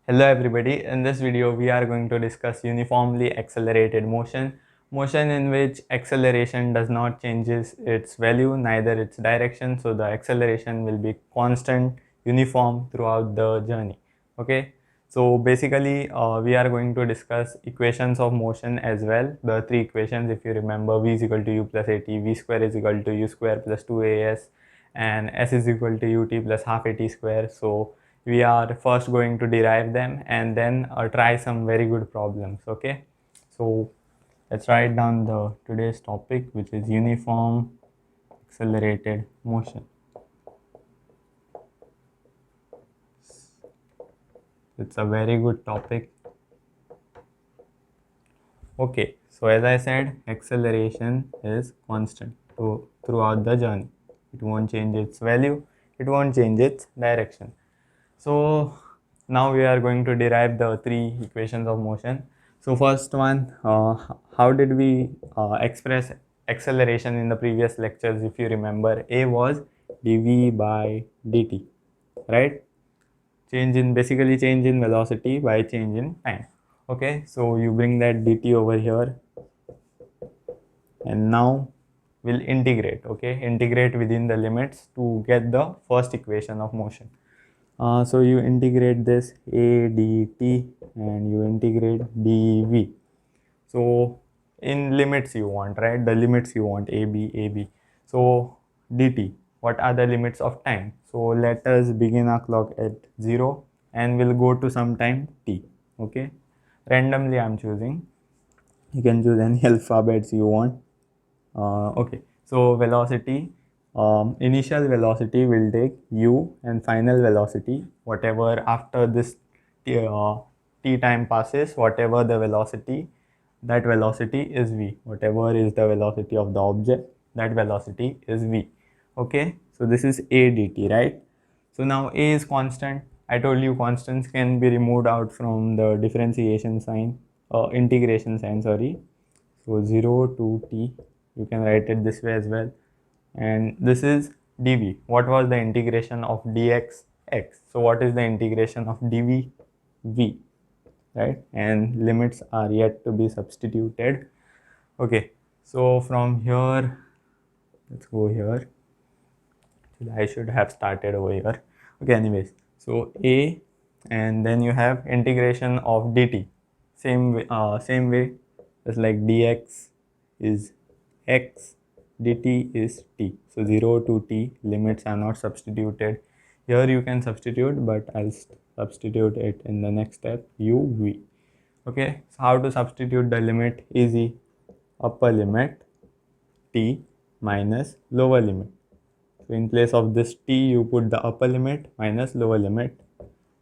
Hello everybody, in this video we are going to discuss uniformly accelerated motion. Motion in which acceleration does not changes its value, neither its direction, so the acceleration will be constant, uniform throughout the journey. Okay, so basically we are going to discuss equations of motion as well. The three equations, if you remember, v is equal to u plus at, v square is equal to u square plus 2as, and s is equal to ut plus half at square. So we are first going to derive them and then try some very good problems. Okay, so let's write down the today's topic, which is uniform accelerated motion. It's a very good topic. Okay, so as I said, acceleration is constant throughout the journey. It won't change its value, it won't change its direction. So now we are going to derive the three equations of motion. So first one, how did we express acceleration in the previous lectures? If you remember, A was dv by dt, right? Basically change in velocity by change in time. Okay, so you bring that dt over here, and now we'll integrate. Okay, integrate within the limits to get the first equation of motion. So you integrate this a dt and you integrate dv. So in limits you want, right? The limits you want ab. So dt, what are the limits of time? So let us begin our clock at 0 and we'll go to some time t. Okay, randomly I'm choosing. You can choose any alphabets you want. Okay, so velocity, initial velocity will take u, and final velocity, whatever after this t time passes, whatever the velocity, that velocity is v. Whatever is the velocity of the object, that velocity is v. Okay, so this is a dt, right? So now a is constant. I told you constants can be removed out from the differentiation sign, integration sign, sorry. So 0 to t, you can write it this way as well. And this is dv. What was the integration of dx? X. So what is the integration of dv? V, right? And limits are yet to be substituted. Okay, so from here, let's go here. I should have started over here. Okay, anyways, so a, and then you have integration of dt. Same way, just like dx is x, dt is t. So 0 to t, limits are not substituted. Here you can substitute, but I'll substitute it in the next step, u v. Okay, so how to substitute the limit? Easy. Upper limit t minus lower limit. So in place of this t, you put the upper limit minus lower limit.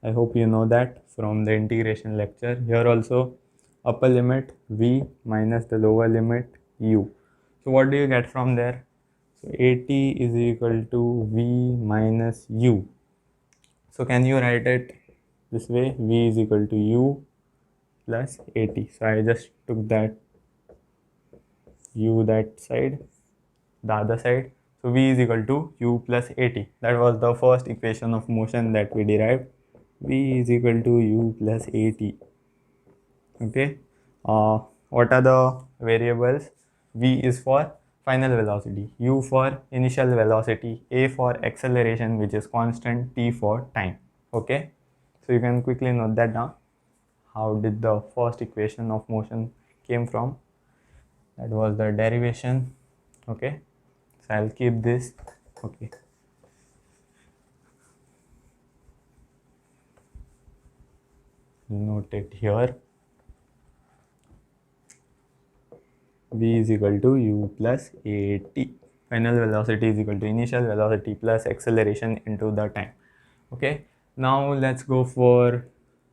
I hope you know that from the integration lecture. Here also, upper limit v minus the lower limit u. So what do you get from there? So at is equal to v minus u. So can you write it this way? V is equal to u plus at. So I just took that u that side, the other side. So v is equal to u plus at. That was the first equation of motion that we derived. V is equal to u plus at. Okay. What are the variables? V is for final velocity, u for initial velocity, a for acceleration, which is constant, t for time. Okay. So you can quickly note that down. How did the first equation of motion came from? That was the derivation. Okay, so I'll keep this. Okay, note it here. V is equal to u plus at. Final velocity is equal to initial velocity plus acceleration into the time. Okay, now let's go for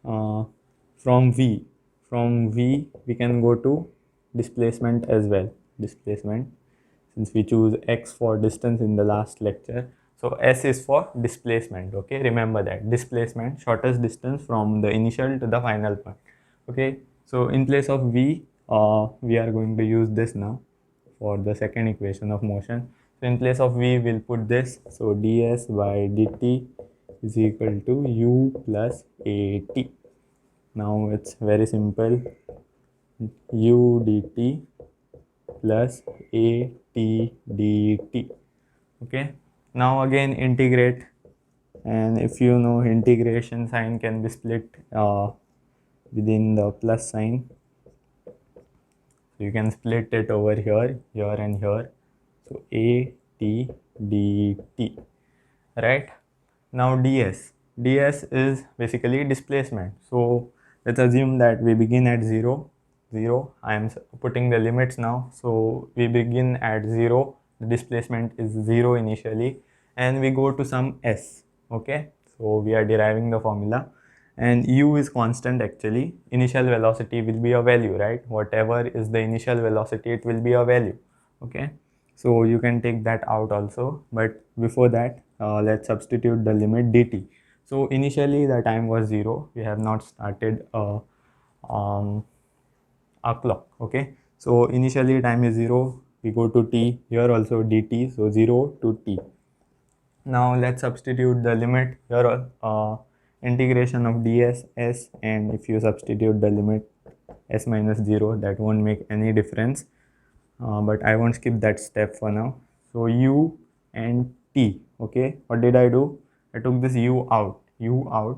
from v. From v we can go to displacement as well. Displacement, since we choose x for distance in the last lecture. So s is for displacement. Okay, remember that displacement, shortest distance from the initial to the final point. Okay, so in place of v, we are going to use this now for the second equation of motion. So in place of v, we'll put this. So ds by dt is equal to u plus at. Now it's very simple, u dt plus a t dt. Okay, now again integrate, and if you know, integration sign can be split within the plus sign, so you can split it over here, here and here. So a t dt, right? Now ds is basically displacement. So let's assume that we begin at 0 0. I am putting the limits now. So we begin at 0, the displacement is 0 initially, and we go to some s. Okay, so we are deriving the formula, and u is constant. Actually, initial velocity will be a value, right? Whatever is the initial velocity, it will be a value. Okay, so you can take that out also, but before that, let's substitute the limit dt. So initially the time was 0, we have not started um, a clock. Okay, so initially time is 0, we go to t, here also dt, so 0 to t. Now let's substitute the limit here, integration of ds s, and if you substitute the limit s minus 0, that won't make any difference, but I won't skip that step for now. So u and t. Okay, what did I do? I took this u out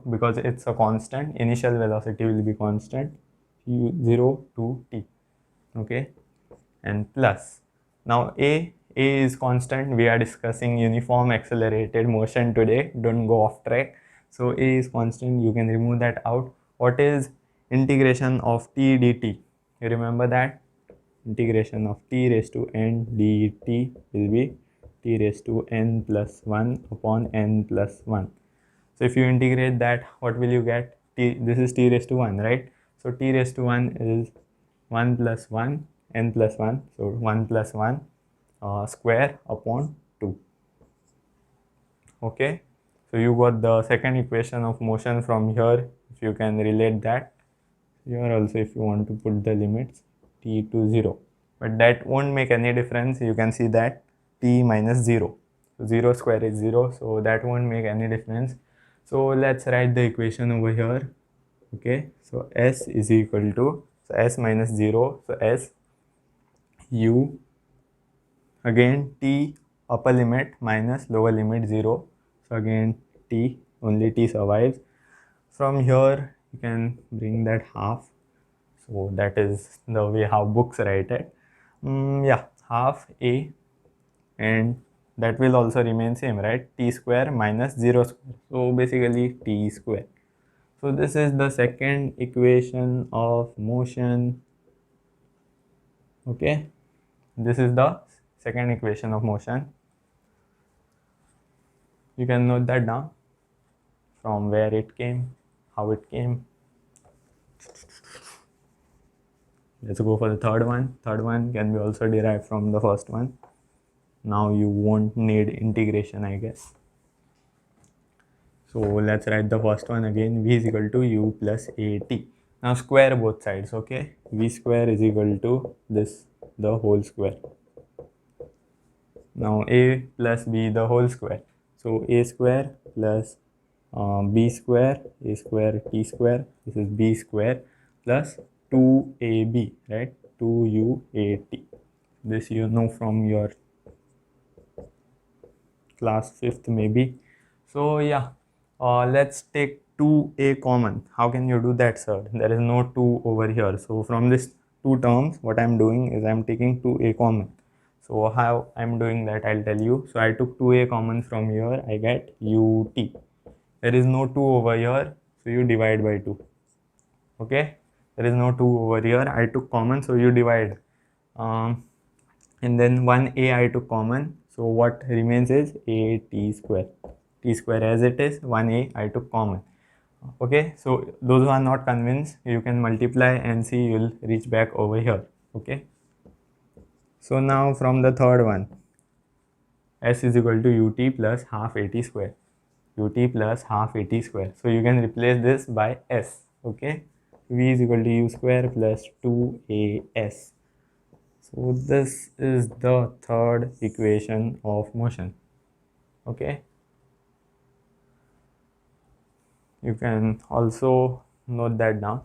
because it's a constant. Initial velocity will be constant, u 0 to t. Okay, and plus, now a is constant. We are discussing uniform accelerated motion today, don't go off track. So a is constant, you can remove that out. What is integration of t dt? You remember that integration of t raised to n dt will be t raised to n plus 1 upon n plus 1. So if you integrate that, what will you get? T, this is t raised to 1, right? So t raised to 1 is 1 plus 1 n plus 1. So 1 plus 1 square upon 2. Okay, so you got the second equation of motion from here. If you can relate that here also, if you want to put the limits t to 0, but that won't make any difference. You can see that t minus 0, so 0 square is 0, so that won't make any difference. So let's write the equation over here. Okay, so s is equal to, so s minus 0, so s u, again t upper limit minus lower limit 0, so again t, only t survives. From here you can bring that half, so that is the way how books write it. Yeah, half a, and that will also remain same, right? T square minus 0 square, so basically t square. So this is the second equation of motion. Okay, this is the second equation of motion. You can note that down, from where it came, how it came. Let's go for the third one. Third one can be also derived from the first one. Now you won't need integration, I guess. So let's write the first one again. V is equal to u plus at. Now square both sides. Okay, v square is equal to this, the whole square. Now a plus b the whole square. So a square plus b square, a square t square, this is b square, plus 2ab, right? 2uat. This you know from your class 5th maybe. So yeah, let's take 2a common. How can you do that, sir? There is no 2 over here. So from this two terms, what I'm doing is I'm taking 2a common. So how I'm doing that, I'll tell you. So I took 2a common from here, I get ut. There is no 2 over here, so you divide by 2. Okay, there is no 2 over here, I took common, so you divide. And then 1a I took common, so what remains is a t square. T square as it is, 1a I took common. Okay, so those who are not convinced, you can multiply and see, you'll reach back over here. Okay, so now from the third one, s is equal to ut plus half at square. Ut plus half at square. So you can replace this by s. Okay, v is equal to u square plus 2as. So this is the third equation of motion. Okay, you can also note that down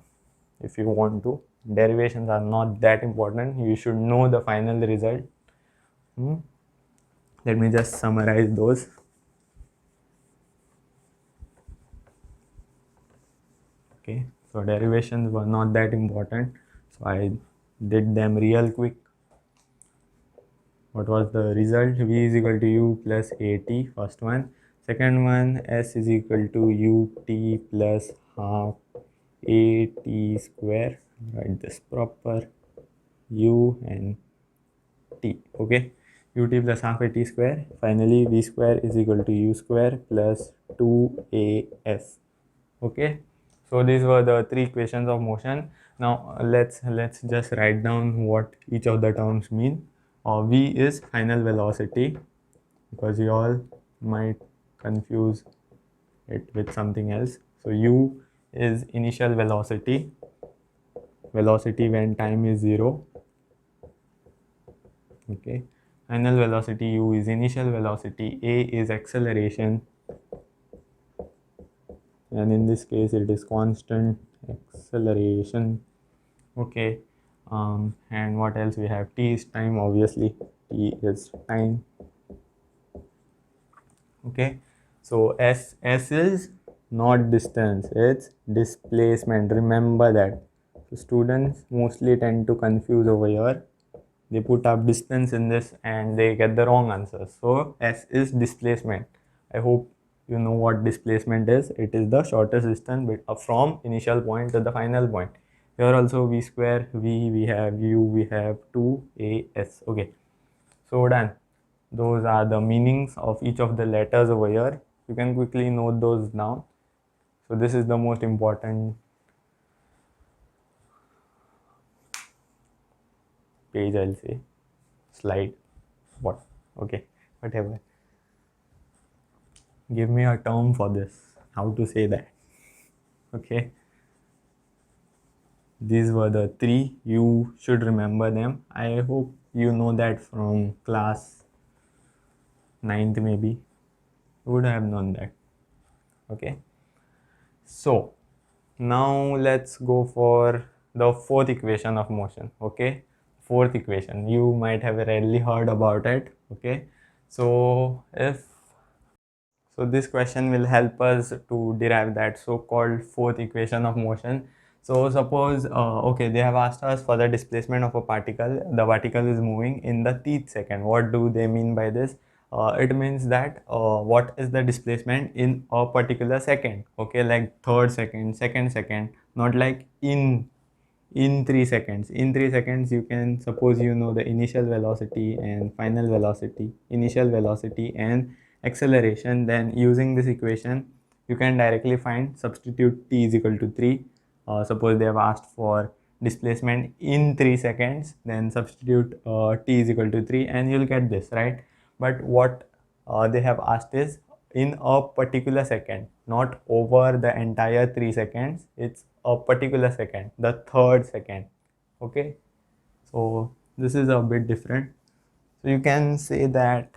if you want to. Derivations are not that important. You should know the final result. Let me just summarize those. Okay, so derivations were not that important, so I did them real quick. What was the result? V is equal to U plus AT, first one. Second one, S is equal to UT plus half AT square. Write this proper, U and T. Okay, UT plus half AT square. Finally, V square is equal to U square plus 2AS. Okay, so these were the three equations of motion. Now let's just write down what each of the terms mean. V is final velocity, because you all might confuse it with something else. So U is initial velocity, velocity when time is 0. Okay, final velocity U is initial velocity, A is acceleration, and in this case it is constant acceleration. Okay, and what else we have? T is time, obviously. T is time. Okay, so S is not distance, it's displacement. Remember that. So students mostly tend to confuse over here. They put up distance in this and they get the wrong answer. So S is displacement. I hope you know what displacement is. It is the shortest distance from initial point to the final point. Here also V square, we have U, we have 2AS. Okay, so done. Those are the meanings of each of the letters over here. You can quickly note those down. So this is the most important page, I'll say, slide, what, okay, whatever. Give me a term for this, how to say that. Okay, these were the three. You should remember them. I hope you know that from class 9th, maybe you would have known that. Okay, so now let's go for the fourth equation of motion. Okay, fourth equation, you might have rarely heard about it. Okay, so this question will help us to derive that so-called fourth equation of motion. So suppose okay, they have asked us for the displacement of a particle. The particle is moving in the tth second. What do they mean by this? It means that what is the displacement in a particular second. Okay, like third second, second second, not like in 3 seconds. In 3 seconds you can suppose you know the initial velocity and final velocity, initial velocity and acceleration. Then using this equation you can directly find, substitute t is equal to 3. Suppose they have asked for displacement in 3 seconds, then substitute t is equal to 3 and you'll get this, right? But what they have asked is in a particular second, not over the entire 3 seconds. It's a particular second, the third second. Okay, so this is a bit different. So you can say that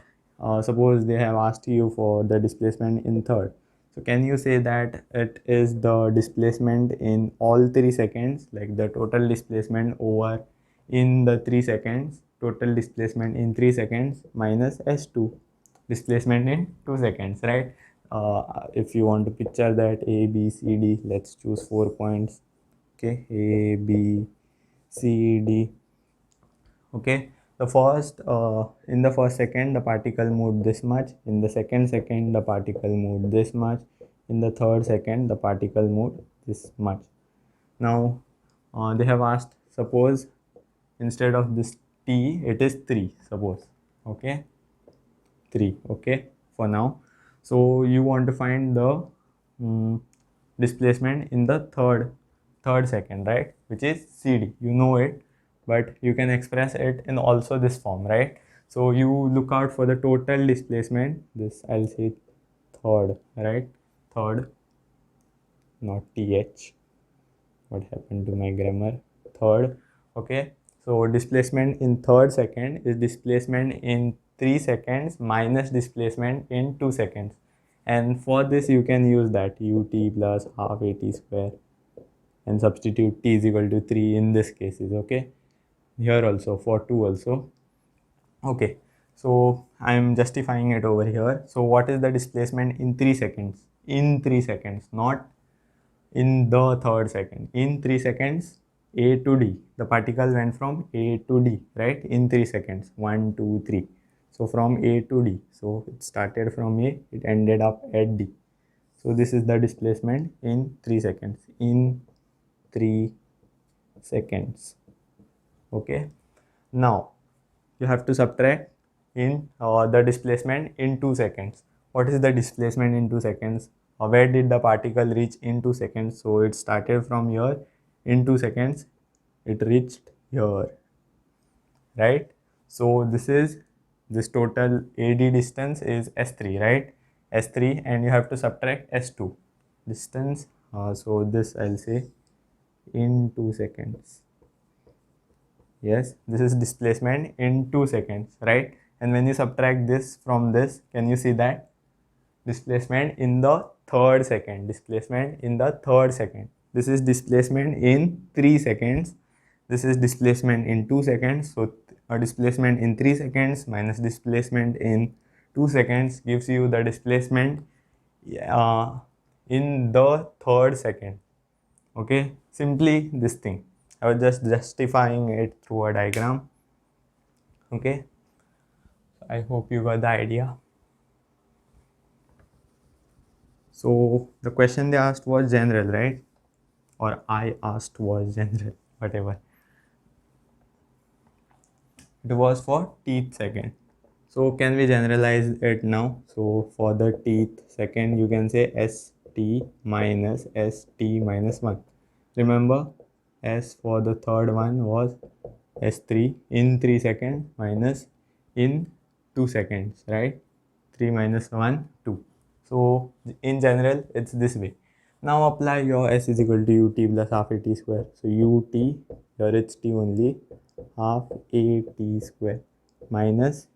suppose they have asked you for the displacement in third, so can you say that it is the displacement in all 3 seconds, like the total displacement over in the 3 seconds, total displacement in 3 seconds minus s2 displacement in 2 seconds, right? If you want to picture that, A, B, C, D, let's choose 4 points. Okay, A, B, C, D. Okay, the first in the first second the particle moved this much, in the second second the particle moved this much, in the third second the particle moved this much. Now they have asked, suppose instead of this t it is 3, suppose. Okay, 3. Okay, for now. So you want to find the displacement in the third second, right, which is cd. You know it, but you can express it in also this form, right? So you look out for the total displacement. This I'll say third, right? Third, not th. What happened to my grammar? Third. Okay, so displacement in third second is displacement in 3 seconds minus displacement in 2 seconds. And for this you can use that ut plus half at square. and substitute t is equal to 3 in this case is okay. Here also for 2 also. Okay, so I am justifying it over here. So what is the displacement in 3 seconds? In 3 seconds, not in the third second. In 3 seconds, A to D. The particle went from A to D, right? In 3 seconds. 1, 2, 3. So from A to D. So it started from A, it ended up at D. So this is the displacement in 3 seconds. In 3 seconds. Okay. Now you have to subtract in the displacement in 2 seconds. What is the displacement in 2 seconds? Where did the particle reach in 2 seconds? So it started from here. In 2 seconds it reached here, right? So this total AD distance is S3, right? S3, and you have to subtract S2 distance. So this I'll say in 2 seconds. Yes, this is displacement in 2 seconds, right? And when you subtract this from this, can you see that? Displacement in the third second. Displacement in the third second. This is displacement in 3 seconds. This is displacement in 2 seconds. So a displacement in 3 seconds minus displacement in 2 seconds gives you the displacement in the third second. Okay, simply this thing. I was just justifying it through a diagram. Okay, I hope you got the idea. So the question they asked was general, right? Or I asked was general, whatever. It was for teeth second. So can we generalize it now? So for the teeth second, you can say ST minus ST minus 1. Remember, S for the third one was S3 in 3 seconds minus in 2 seconds, right? 3 minus 1, 2. So in general, it's this way. Now apply your S is equal to ut plus half at square. So ut, here it's t only, half at square minus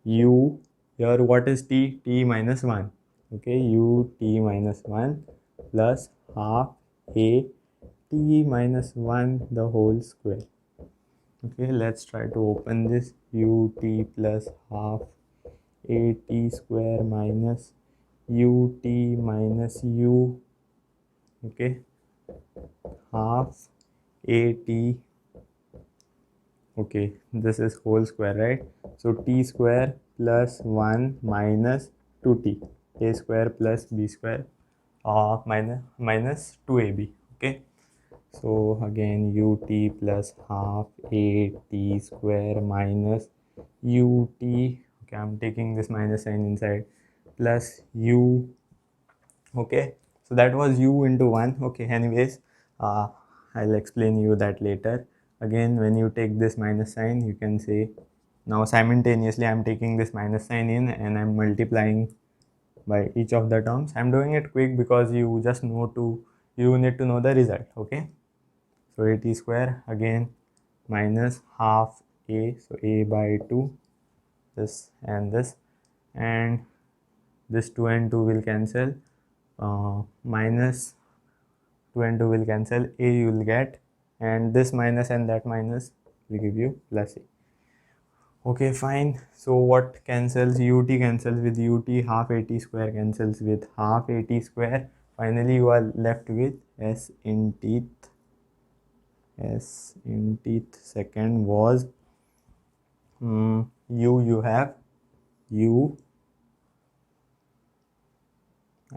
u, here what is t? T minus 1. Okay, ut minus 1 plus half a t minus 1 the whole square. Okay, let's try to open this. Ut plus half at square minus ut minus u, okay, half at, okay, this is whole square, right? So t square plus 1 minus 2t, a square plus b square minus 2ab. Okay, so again ut plus half at square minus ut, okay, I'm taking this minus sign inside, plus u. Okay, so that was u into 1. Okay, anyways, I'll explain you that later. Again, when you take this minus sign, you can say, now simultaneously I'm taking this minus sign in and I'm multiplying by each of the terms. I'm doing it quick because you need to know the result. Okay, so at square again minus half a, so a by 2, this and this, and this 2 and 2 will cancel, minus 2 and 2 will cancel, a you will get, and this minus and that minus will give you plus a. Okay, fine. So what cancels? Ut cancels with ut, half at square cancels with half at square. Finally you are left with s in teeth. S in teeth second was you have u,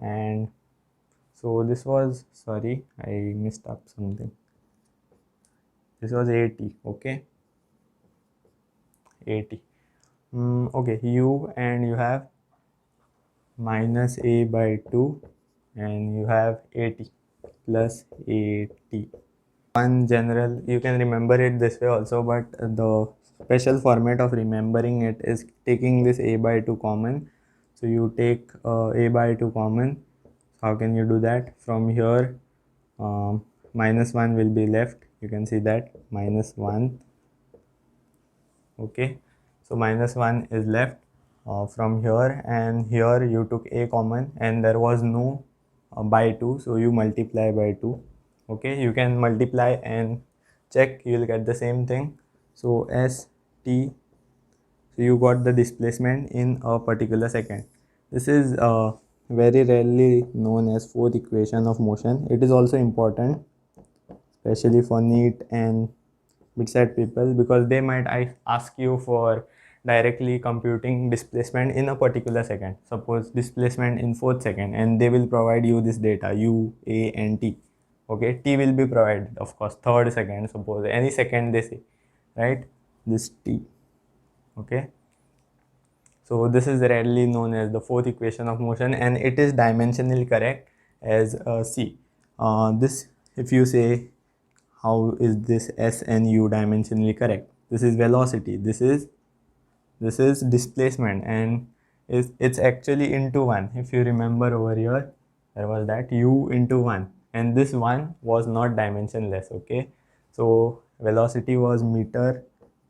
and so this was, sorry, I messed up something. This was 80. Okay, 80. Okay, u, and you have minus a by 2, and you have 80 plus 80. One general, you can remember it this way also, but the special format of remembering it is taking this a by 2 common. So you take a by 2 common. How can you do that? From here, minus 1 will be left. You can see that minus 1. Okay, so minus 1 is left from here, and here you took a common and there was no by 2, so you multiply by 2. Okay, you can multiply and check, you will get the same thing. So s t, so you got the displacement in a particular second. This is very rarely known as fourth equation of motion. It is also important, especially for NEET and mid-set people, because they might ask you for directly computing displacement in a particular second. Suppose displacement in fourth second, and they will provide you this data u, a and t. Okay, t will be provided, of course, third second, suppose any second they say, right, this t. Okay, so this is rarely known as the fourth equation of motion, and it is dimensionally correct as c. This, if you say how is this s and u dimensionally correct, this is velocity, this is displacement, and it's actually into 1. If you remember over here, there was that u into 1, and this 1 was not dimensionless. Okay, so velocity was meter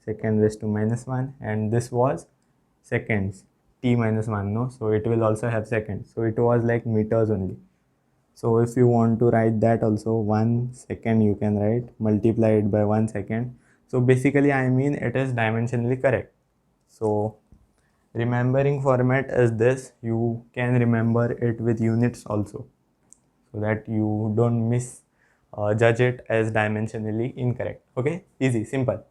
second raised to minus 1, and this was seconds, t minus 1, no, so it will also have seconds, so it was like meters only. So if you want to write that also, 1 second you can write, multiply it by 1 second. So basically I mean it is dimensionally correct. So remembering format is this, you can remember it with units also, so that you don't judge it as dimensionally incorrect. Okay, easy, simple.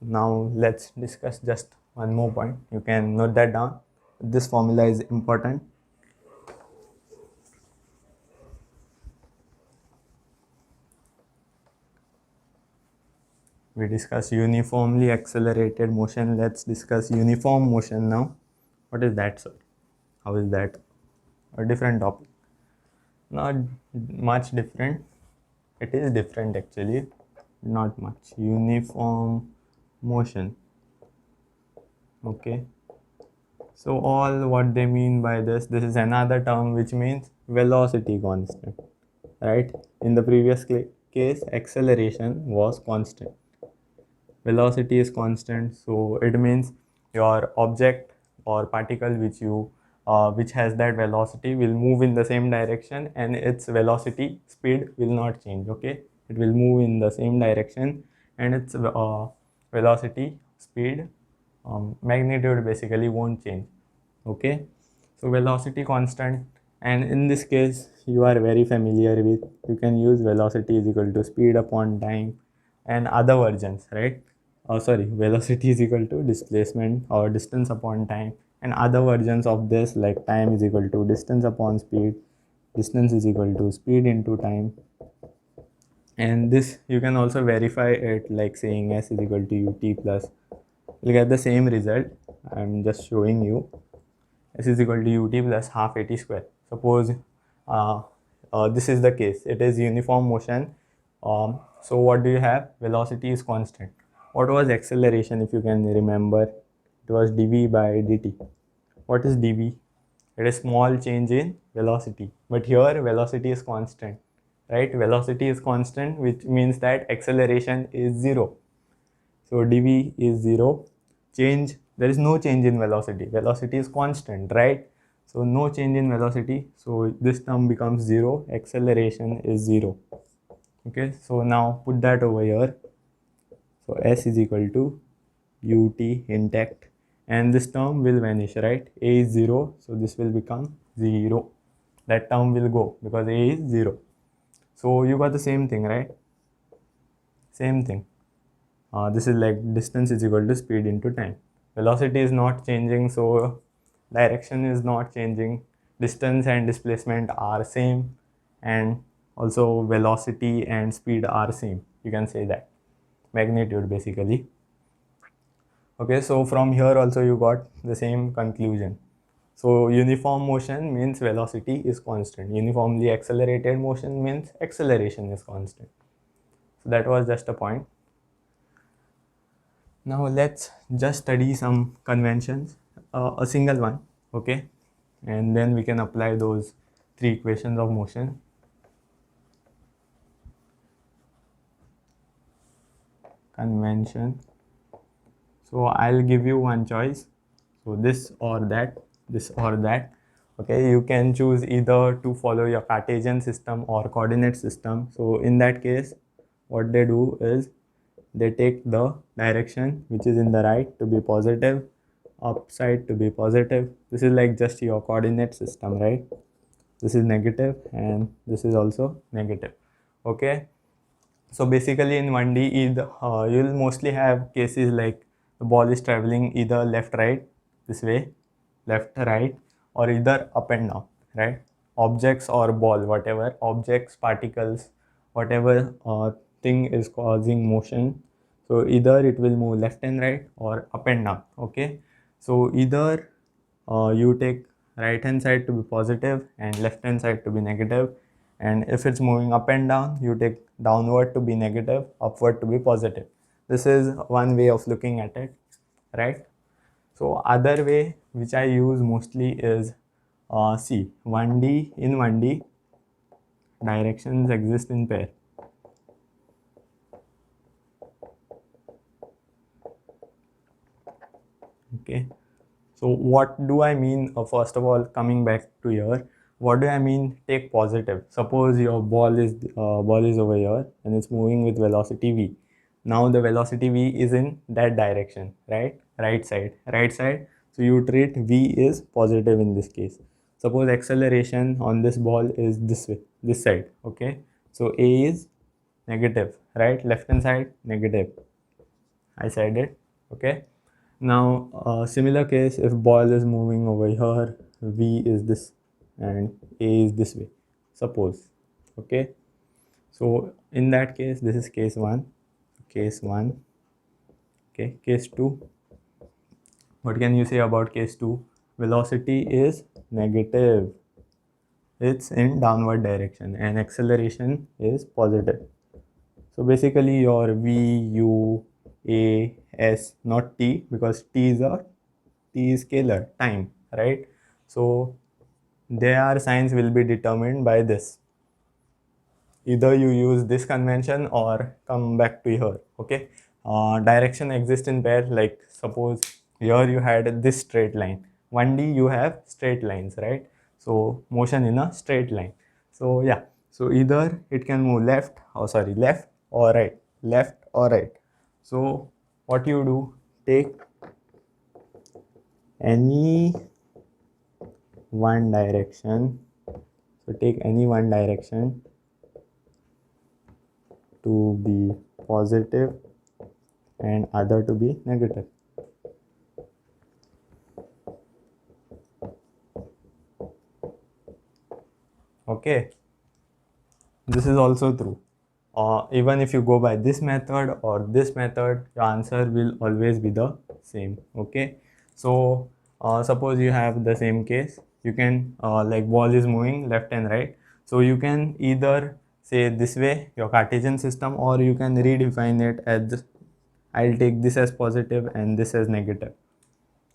Now let's discuss just one more point. You can note that down. This formula is important. We discuss uniformly accelerated motion. Let's discuss uniform motion now. What is that, sir? How is that? A different topic. Not much different. It is different actually. Not much. Uniform motion. Okay. So all what they mean by this is another term which means velocity constant. Right? In the previous case, acceleration was constant. Velocity is constant, so it means your object or particle which has that velocity will move in the same direction, and its velocity speed will not change. Okay, it will move in the same direction, and its velocity speed magnitude basically won't change. Okay, so velocity constant, and in this case you are very familiar with, you can use velocity is equal to speed upon time and other versions, right? Oh sorry, velocity is equal to displacement or distance upon time, and other versions of this like time is equal to distance upon speed, distance is equal to speed into time. And this you can also verify it like saying s is equal to ut plus, you'll get the same result. I'm just showing you, s is equal to ut plus half at square. Suppose this is the case, it is uniform motion. So what do you have? Velocity is constant. What was acceleration, if you can remember? It was dv by dt. What is dv? It is small change in velocity, but here velocity is constant, right? Velocity is constant, which means that acceleration is 0. So dv is 0. Change, there is no change in velocity. Velocity is constant, right? So no change in velocity. So this term becomes 0. Acceleration is 0. Okay, so now put that over here. So s is equal to ut intact, and this term will vanish, right? A is 0, so this will become 0. That term will go because a is 0. So you got the same thing, right? Same thing. This is like distance is equal to speed into time. Velocity is not changing, so direction is not changing. Distance and displacement are same, and also velocity and speed are same. You can say that. Magnitude basically. Okay, so from here also you got the same conclusion. So uniform motion means velocity is constant. Uniformly accelerated motion means acceleration is constant. So that was just a point. Now let's just study some conventions, a single one, okay? And then we can apply those three equations of motion. Convention. So I'll give you one choice. So this or that, this or that. Okay, you can choose either to follow your Cartesian system or coordinate system. So in that case, what they do is they take the direction which is in the right to be positive, upside to be positive. This is like just your coordinate system, right? This is negative and this is also negative. Okay, so basically in 1D, you'll mostly have cases like the ball is traveling either left, right, this way, left, right, or either up and down, right? Objects or ball, whatever, objects, particles, whatever thing is causing motion. So either it will move left and right or up and down, okay? So either you take right hand side to be positive and left hand side to be negative, and if it's moving up and down, you take downward to be negative, upward to be positive. This is one way of looking at it, right? So other way which I use mostly is see 1D. In 1D, directions exist in pair. Okay, so what do I mean? First of all, coming back to here, what do I mean? Take positive. Suppose your ball is over here and it's moving with velocity v. Now the velocity v is in that direction, right? Right side, right side. So you treat v is positive in this case. Suppose acceleration on this ball is this way, this side. Okay, so a is negative, right? Left hand side negative. I said it. Okay. Now, similar case, if ball is moving over here, V is this and A is this way, suppose. Okay. So, in that case, this is case 1. Case 1. Okay. Case 2. What can you say about case 2? Velocity is negative. It's in downward direction and acceleration is positive. So basically your V, U, A, S, not T, because T is scalar, time, right? So their signs will be determined by this. Either you use this convention or come back to here, okay? Direction exists in pair, like suppose here you had this straight line. 1D you have straight lines, right? So motion in a straight line. So yeah, so either it can move left or right, left or right. So what you do, take any one direction. So take any one direction to be positive and other to be negative. Okay, this is also true. Even if you go by this method or this method, your answer will always be the same. Okay, so suppose you have the same case, you can like ball is moving left and right, so you can either say this way, your Cartesian system, or you can redefine it as this. I'll take this as positive and this as negative.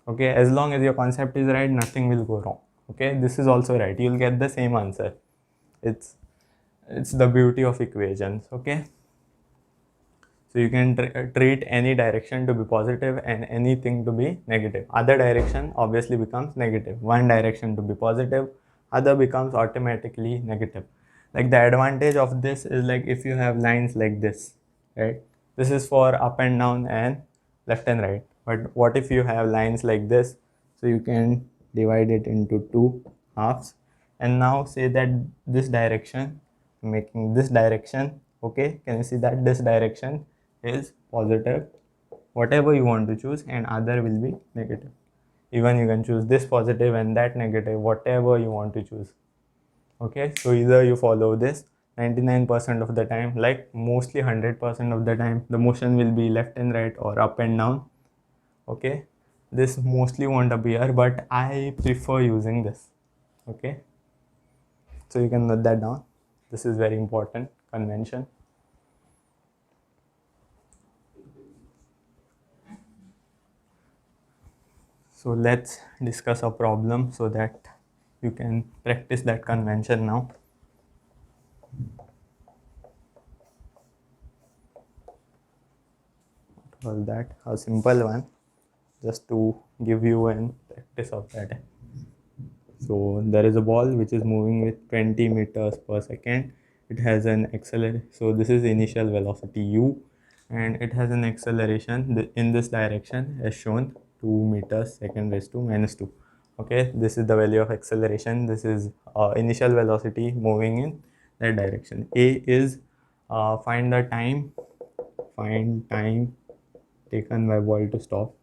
Okay, as long as your concept is right, nothing will go wrong. Okay, this is also right, you'll get the same answer. It's the beauty of equations. Okay, so you can treat any direction to be positive and anything to be negative. Other direction obviously becomes negative. One direction to be positive, other becomes automatically negative. Like the advantage of this is, like if you have lines like this, right? This is for up and down and left and right. But what if you have lines like this? So you can divide it into two halves, and now say that this direction, making this direction, okay, can you see that this direction is positive, whatever you want to choose, and other will be negative. Even you can choose this positive and that negative, whatever you want to choose. Okay, so either you follow this 99% of the time, like mostly 100% of the time, the motion will be left and right or up and down. Okay, this mostly won't appear, but I prefer using this. Okay, so you can note that down. This is very important convention. So let's discuss a problem so that you can practice that convention now. What was that? A simple one, just to give you an practice of that. So there is a ball which is moving with 20 meters per second. It has an acceleration. So this is initial velocity u, and it has an acceleration in this direction as shown 2 meters second raised to minus 2. Okay, this is the value of acceleration. This is initial velocity moving in that direction. A is find the time. Find time taken by ball to stop.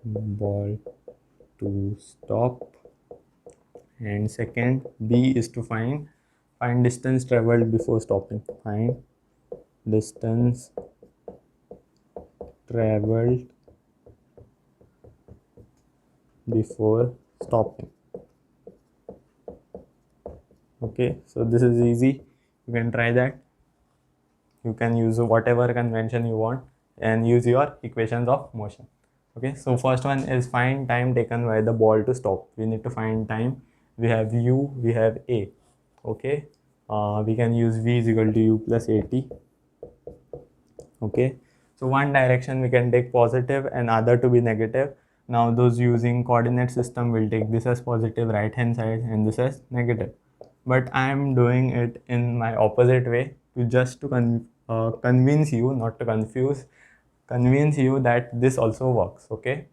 Ball to stop. And second, B is to find distance traveled before stopping. Find distance traveled before stopping. Okay, so this is easy. You can try that. You can use whatever convention you want and use your equations of motion. Okay, so first one is find time taken by the ball to stop. We need to find time. We have u, we have a. Okay, we can use v is equal to u plus at. Okay, so one direction we can take positive and other to be negative. Now those using coordinate system will take this as positive right hand side and this as negative, but I am doing it in my opposite way to just to convince you, not to confuse, convince you that this also works. Okay,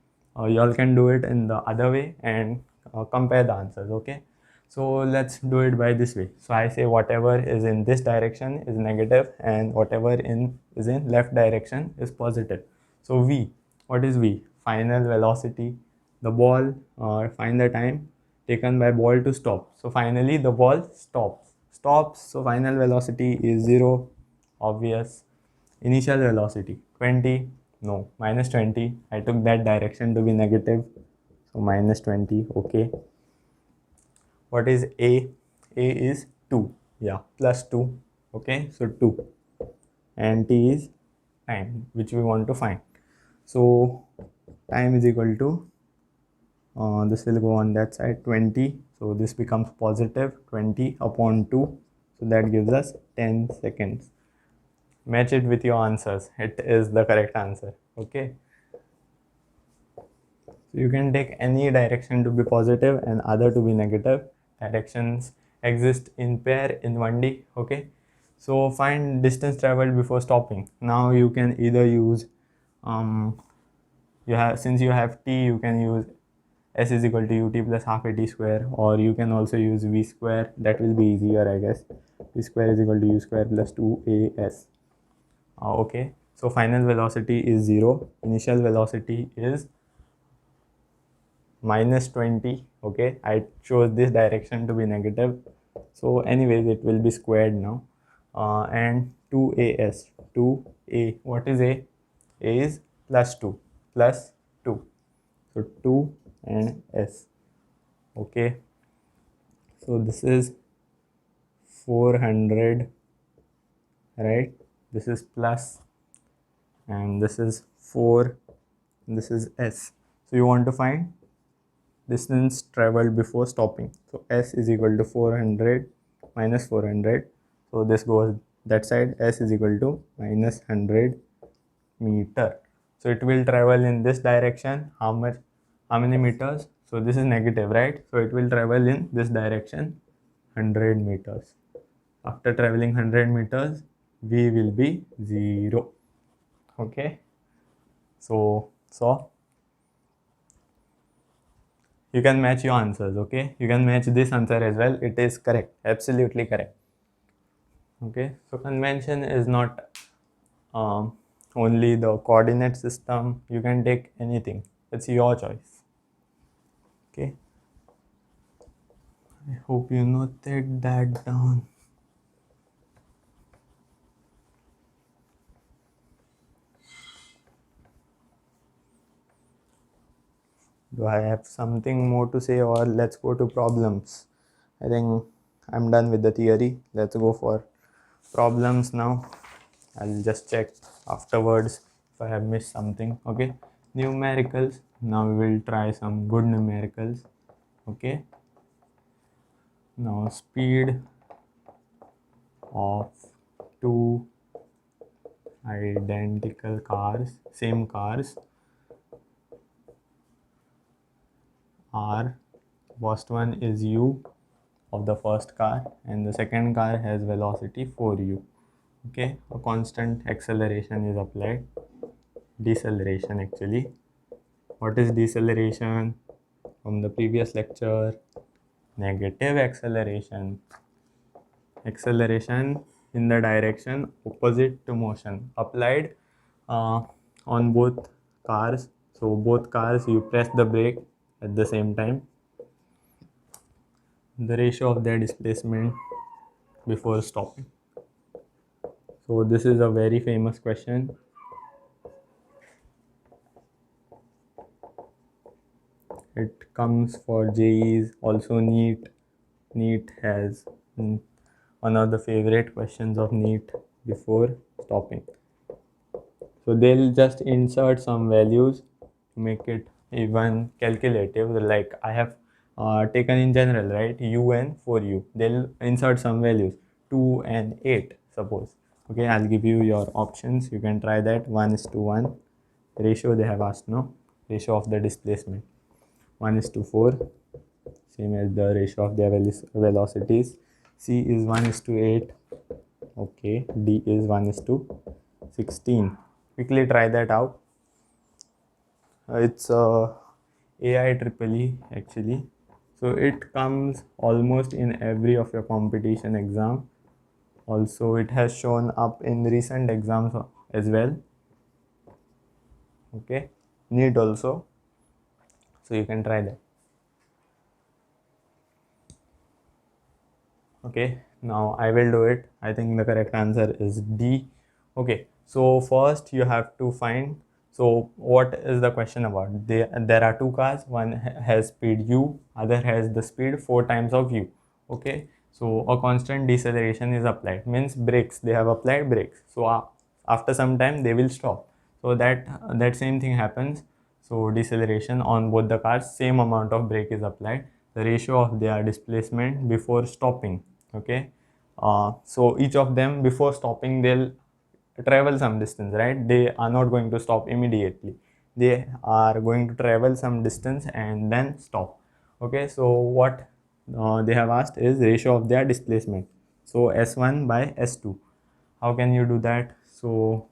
you all can do it in the other way and compare the answers. Okay, so let's do it by this way. So I say whatever is in this direction is negative and whatever is in left direction is positive. So v, what is v? Final velocity, the ball, find the time taken by ball to stop. So finally the ball stops, so final velocity is 0, obvious. Initial velocity 20, no, minus 20. I took that direction to be negative, so minus 20. Okay, what is a? A is 2, yeah, plus 2. Okay, so 2, and t is time which we want to find. So time is equal to this will go on that side 20, so this becomes positive 20 upon 2, so that gives us 10 seconds. Match it with your answers, it is the correct answer. Okay, so you can take any direction to be positive and other to be negative. Directions exist in pair in 1D. Okay, so find distance traveled before stopping. Now you can either use you have, since you have t, you can use s is equal to ut plus half at square, or you can also use v square. That will be easier, I guess. V square is equal to u square plus 2as. Okay, so final velocity is 0, initial velocity is minus 20. Okay, I chose this direction to be negative, so anyways it will be squared now. And 2as, 2a, what is a? A is plus 2, plus 2, so 2 and s. Okay, so this is 400, right? This is plus and this is 4, this is s. So you want to find distance traveled before stopping. So s is equal to 400 minus 400, so this goes that side. S is equal to minus 100 meter. So it will travel in this direction. How much? How many meters? So this is negative, right? So it will travel in this direction 100 meters. After traveling 100 meters, v will be 0. Okay, so you can match your answers. Okay, you can match this answer as well. It is correct, absolutely correct. Okay, so convention is not only the coordinate system. You can take anything, it's your choice. Okay, I hope you noted that down. Do I have something more to say, or let's go to problems? I think I'm done with the theory. Let's go for problems now. I'll just check afterwards if I have missed something. Okay, numericals. Now we will try some good numericals. Okay, now speed of two identical cars, same cars, R, first one is U of the first car, and the second car has velocity 4u. Okay, a constant acceleration is applied. Deceleration actually. What is deceleration? From the previous lecture, negative acceleration. Acceleration in the direction opposite to motion applied on both cars. So both cars you press the brake at the same time. The ratio of their displacement before stopping. So this is a very famous question. It comes for JEEs, also NEET. NEET has one of the favorite questions of NEET before stopping. So they'll just insert some values to make it even calculative. Like I have taken in general, right? U and 4u. They'll insert some values, 2 and 8, suppose. Okay, I'll give you your options. You can try that. 1:1 ratio they have asked, no? Ratio of the displacement. 1:4, same as the ratio of their velocities. C is 1:8. Okay, D is 1:16. Quickly try that out. It's AI triple E actually. So it comes almost in every of your competition exam. Also, it has shown up in recent exams as well. Okay, NEET also. So you can try that. Okay, now I will do it. I think the correct answer is D. Okay, so first you have to find, so what is the question about? There are two cars, one has speed u, other has the speed 4 times of u. Okay, so a constant deceleration is applied, means brakes, they have applied brakes. So after some time they will stop. So that same thing happens. So deceleration on both the cars, same amount of brake is applied. The ratio of their displacement before stopping. Okay, so each of them before stopping they'll travel some distance, right? They are not going to stop immediately, they are going to travel some distance and then stop. Okay, so what they have asked is ratio of their displacement, so s1 by s2. How can you do that? So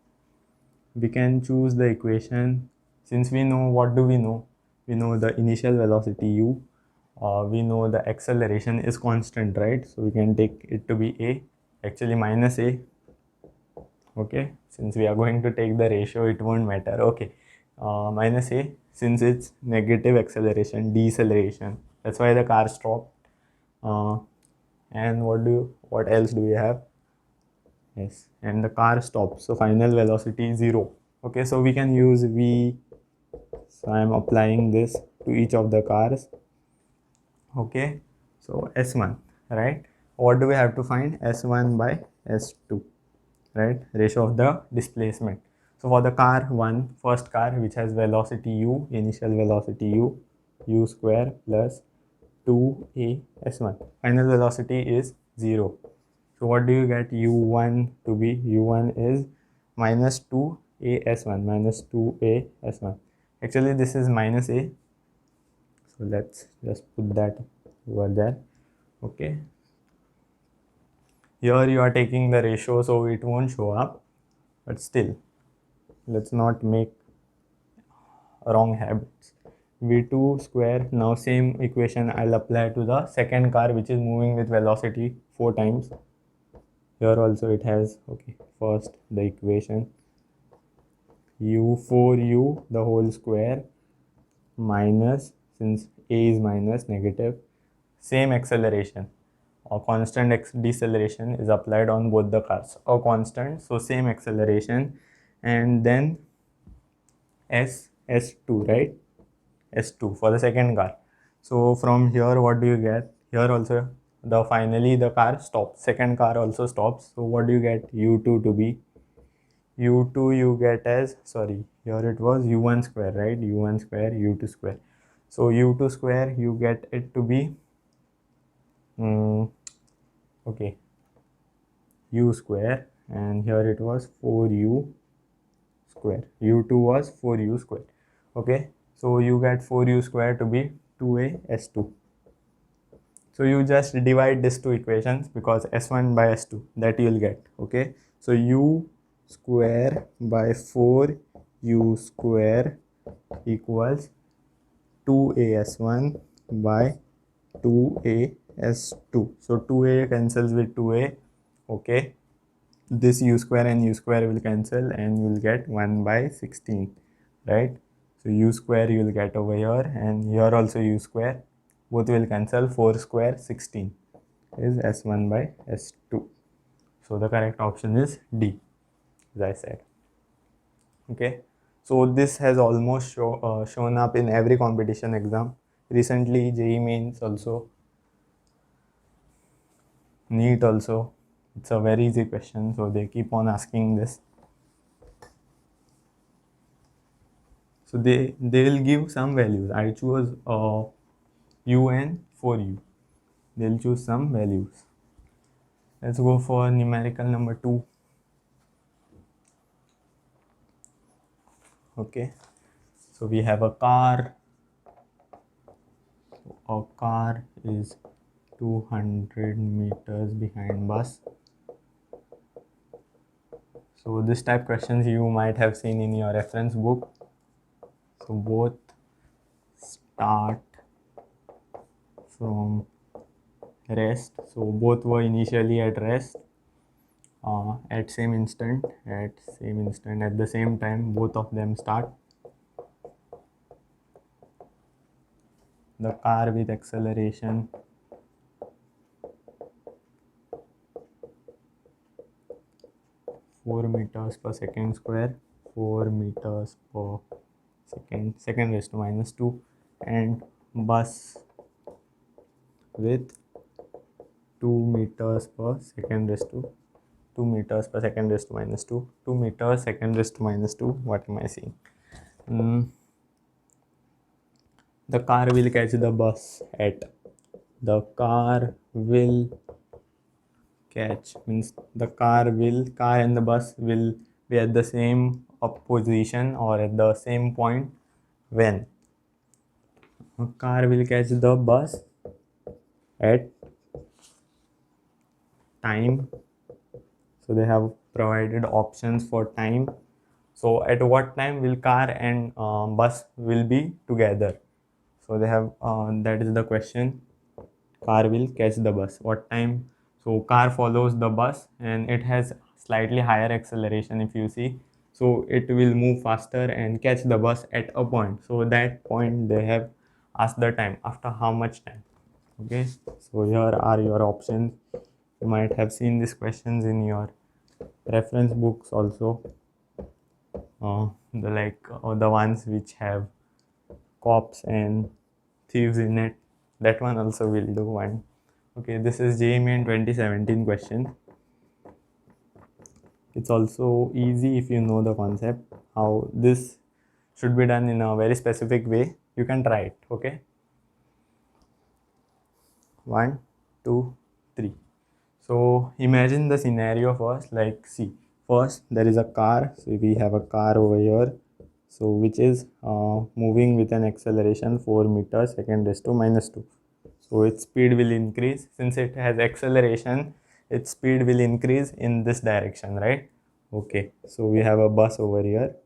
we can choose the equation. Since we know, what do we know? We know the initial velocity u, we know the acceleration is constant, right? So we can take it to be a, actually minus a. Okay, since we are going to take the ratio, it won't matter. Okay, minus a, since it's negative acceleration, deceleration, that's why the car stopped. And what else do we have? Yes, and the car stops, so final velocity 0. Okay, so we can use v. So I am applying this to each of the cars. Okay, so s1, right? What do we have to find? S1 by s2, right? Ratio of the displacement. So for the car 1, first car, which has velocity u, initial velocity u square plus 2a s1, final velocity is 0. So what do you get u1 to be? U1 is minus 2a s1, minus 2a s1. Actually this is minus a, so let's just put that over there. Okay, here you are taking the ratio, so it won't show up, but still let's not make wrong habits. v2 square, now same equation I'll apply to the second car which is moving with velocity 4 times. Here also it has, okay, first the equation u4u the whole square minus, since a is minus, negative, same acceleration, a constant deceleration is applied on both the cars, a constant, so same acceleration, and then s2, right? S2 for the second car. So from here what do you get? Here also the finally the car stops, second car also stops. So what do you get? u2 to be, u2 you get as, sorry, here it was u1 square, right? u1 square, u2 square. So u2 square you get it to be okay, u square, and here it was 4u square, u2 was 4u square. Okay, so you get 4u square to be 2a s2. So you just divide these two equations because s1 by s2 that you will get. Okay, so u square by 4 u square equals 2as1 by 2as2. So 2a cancels with 2a. Okay, this u square and u square will cancel and you will get 1 by 16, right? So u square you will get over here, and here also u square, both will cancel. 4 square 16 is s1 by s2. So the correct option is D, as I said. Okay, so this has almost shown up in every competition exam. Recently JEE Mains also, NEET also. It's a very easy question, so they keep on asking this. So they will give some values. I chose un for u. They'll choose some values. Let's go for numerical number 2. Okay, so we have a car. A car is 200 meters behind bus. So this type questions you might have seen in your reference book. So both start from rest. So both were initially at rest at same instant, at the same time both of them start. The car with acceleration 4 meters per second square, 4 meters per second raised to minus 2, and bus with 2 meters per second raised to 2 meters per second raised to minus 2, 2 meters second raised to minus 2. What am I saying? The car will catch the bus at, the car will catch means the car and the bus will be at the same position or at the same point when a car will catch the bus at time. So they have provided options for time. So at what time will car and bus will be together? So they have that is the question. Car will catch the bus, what time? So car follows the bus and it has slightly higher acceleration if you see, so it will move faster and catch the bus at a point. So that point they have asked the time, after how much time. Okay, so here are your options. You might have seen these questions in your reference books also, the ones which have cops and thieves in it. That one also will do one. Okay, this is JEE Main 2017 question. It's also easy if you know the concept, how this should be done in a very specific way. You can try it. Okay, 1 2 3. So imagine the scenario first. Like, see, first there is a car. So we have a car over here, so which is moving with an acceleration 4 meters second raised to minus 2. So its speed will increase. Since it has acceleration, its speed will increase in this direction, right? Okay, so we have a bus over here.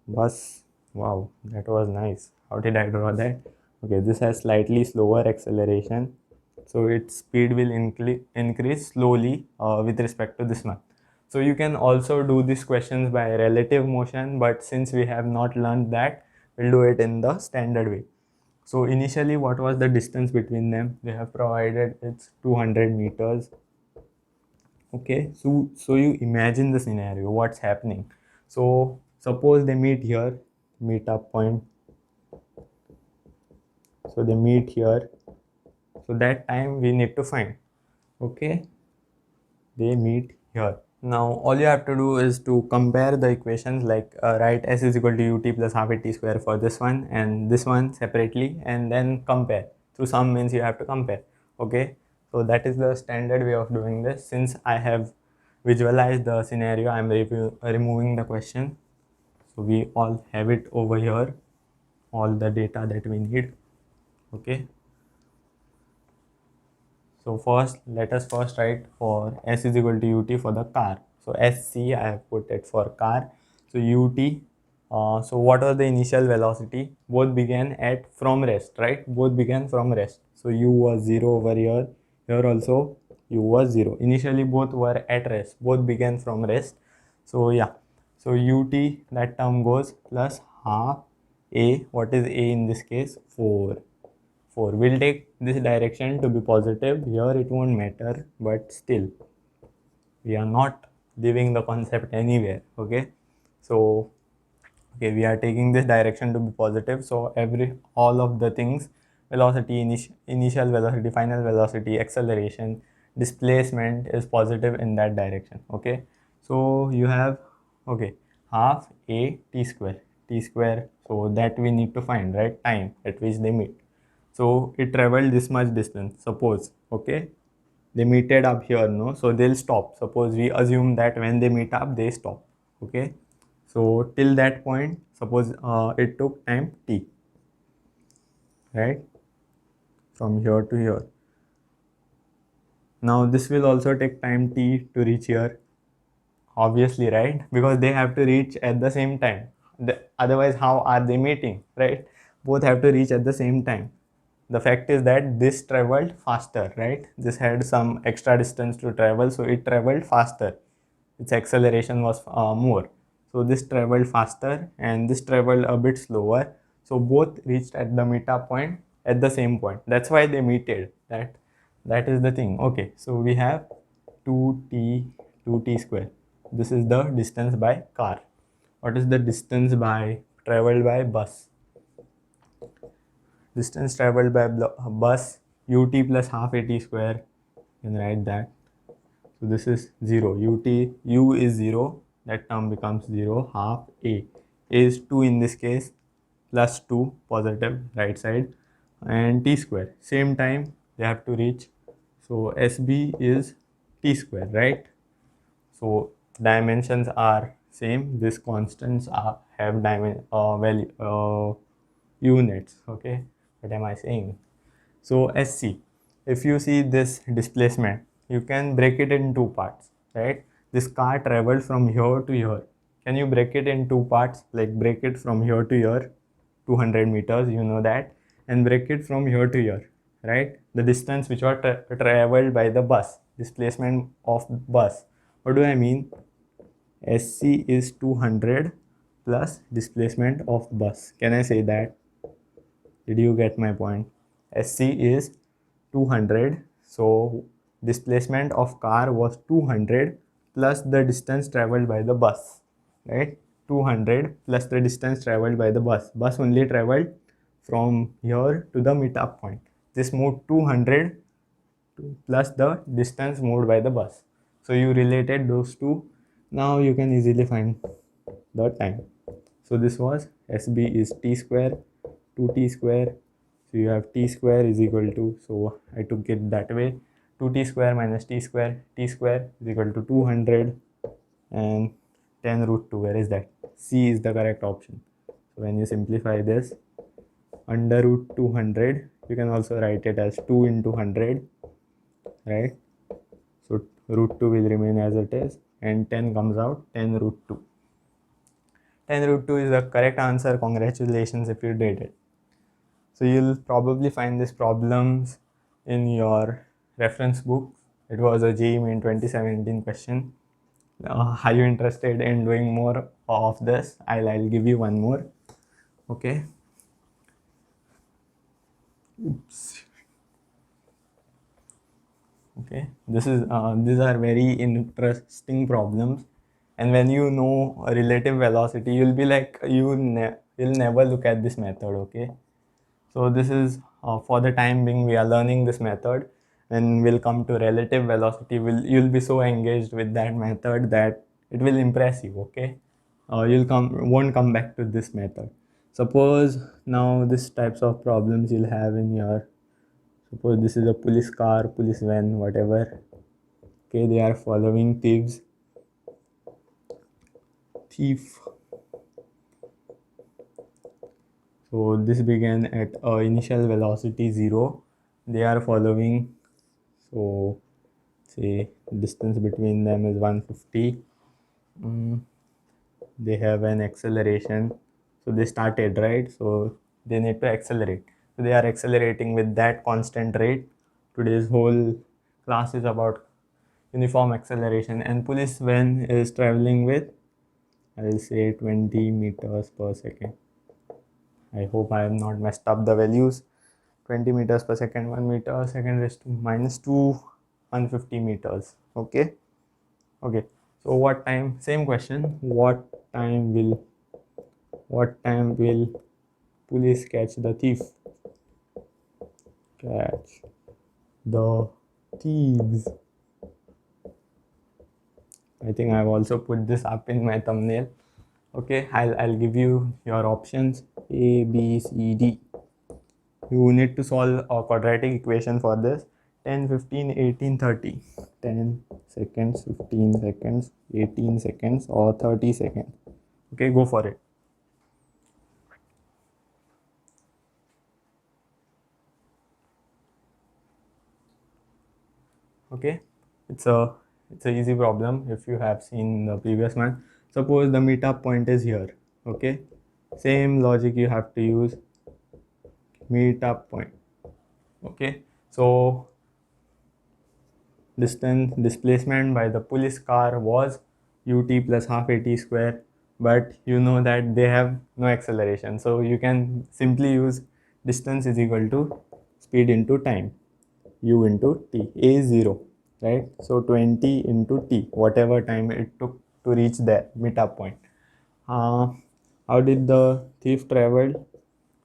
Bus, wow, that was nice. How did I draw that? Okay, this has slightly slower acceleration, so its speed will increase slowly with respect to this one. So you can also do these questions by relative motion, but since we have not learned that, we'll do it in the standard way. So initially, what was the distance between them? They have provided it's 200 meters. Okay, so you imagine the scenario, what's happening. So suppose they meet here, meet up point. So they meet here. So that time we need to find. Okay, they meet here. Now all you have to do is to compare the equations, like write s is equal to ut plus half a t square for this one and this one separately, and then compare. Through sum means you have to compare. Okay, so that is the standard way of doing this. Since I have visualized the scenario, I am removing the question. So we all have it over here, all the data that we need. Okay, so first let us first write for s is equal to ut for the car. So sc I have put it for car. So ut, so what was the initial velocity? Both began at from rest, right? Both began from rest. So u was 0 over here. Here also u was 0. Initially both were at rest. Both began from rest. So yeah. So ut, that term goes plus half a. What is a in this case? 4. 4. We'll take this direction to be positive. Here it won't matter, but still we are not leaving the concept anywhere. Okay. So okay, we are taking this direction to be positive. So all of the things, velocity, initial velocity, final velocity, acceleration, displacement is positive in that direction. Okay. So you have, okay, half a t square, so that we need to find, right, time at which they meet. So it traveled this much distance, suppose. Okay, they meted up here, no, so they'll stop. Suppose we assume that when they meet up they stop. Okay, so till that point, suppose it took time t, right, from here to here. Now this will also take time t to reach here, obviously, right, because they have to reach at the same time. Otherwise how are they meeting, right? Both have to reach at the same time. The fact is that this traveled faster, right? This had some extra distance to travel, so it traveled faster. Its acceleration was more. So this traveled faster and this traveled a bit slower. So both reached at the meta point at the same point. That's why they meted. That is the thing. Okay, so we have 2t square. This is the distance by car. What is the distance by traveled by bus? Distance traveled by bus, ut plus half at square. You can write that. So this is 0. U is 0. That term becomes 0. Half a is 2 in this case, plus 2 positive right side, and t square. Same time they have to reach. So SB is t square, right? So dimensions are same. These constants have value units. Okay, what am I saying? So SC, if you see this displacement, you can break it in two parts, right? This car traveled from here to here. Can you break it in two parts? Like break it from here to here, 200 meters, you know that, and break it from here to here, right? The distance which was traveled by the bus, displacement of bus. What do I mean? SC is 200 plus displacement of bus. Can I say that? Did you get my point? SC is 200. So displacement of car was 200 plus the distance traveled by the bus, right? 200 plus the distance traveled by the bus. Bus only traveled from here to the meetup point. This moved 200 plus the distance moved by the bus. So you related those two. Now you can easily find the time. So this was SB is t square, 2t square. So you have t square is equal to, so I took it that way, 2t square minus t square is equal to 200 and 10 root 2. Where is that? C is the correct option. So when you simplify this, under root 200, you can also write it as 2 into 100, right? So root 2 will remain as it is and 10 comes out 10 root 2. 10 root 2 is the correct answer. Congratulations if you did it. So you'll probably find these problems in your reference book. It was a JEE Main 2017 question. Are you interested in doing more of this? I'll give you one more. Okay. Oops. Okay. These are very interesting problems, and when you know relative velocity, you'll be like you'll never look at this method. Okay. So this is for the time being we are learning this method. When we'll come to relative velocity, you'll be so engaged with that method that it will impress you. Okay, won't come back to this method. Suppose now this types of problems you'll have in your, suppose this is a police car, police van, whatever. Okay, they are following thief. So this began at initial velocity 0. They are following, so say distance between them is 150. They have an acceleration, so they started, right? So they need to accelerate, so they are accelerating with that constant rate. Today's whole class is about uniform acceleration, and police van is traveling with, I'll say, 20 meters per second. I hope I have not messed up the values. 20 meters per second, 1 meter a second raised to minus 2, 150 meters. Okay. Okay. So what time, same question, what time will police catch the thief? Catch the thieves. I think I've also put this up in my thumbnail. Okay, I'll give you your options A, B, C, D. You need to solve a quadratic equation for this. 10, 15, 18, 30. 10 seconds, 15 seconds, 18 seconds, or 30 seconds. Okay, go for it. Okay, it's a easy problem if you have seen the previous one. Suppose the meetup point is here. Okay, same logic you have to use. Meetup point. Okay, so distance displacement by the police car was ut plus half at square, but you know that they have no acceleration, so you can simply use distance is equal to speed into time, u into t. A is 0, right? So 20 into t, whatever time it took to reach there meetup point. How did the thief travel?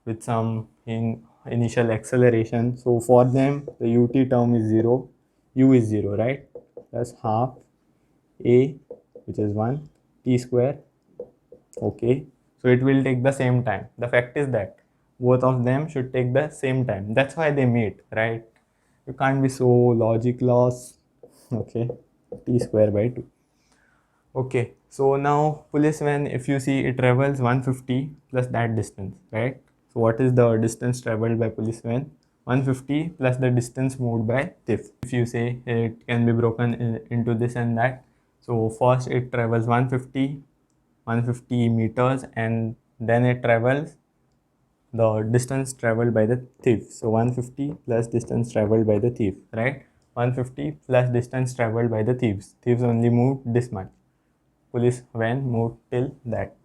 With some initial acceleration. So for them, the ut term is 0, u is 0, right? Plus half a, which is 1, t square. Okay, so it will take the same time. The fact is that both of them should take the same time. That's why they meet, right? You can't be so logic loss. Okay, t square by 2. Okay, so now police van, if you see, it travels 150 plus that distance, right? So what is the distance traveled by police van? 150 plus the distance moved by thief. If you say it can be broken into this and that. So first it travels 150 meters, and then it travels the distance traveled by the thief. So 150 plus distance traveled by the thief, right? 150 plus distance traveled by the thieves. Thieves only moved this much. Police van moved till that.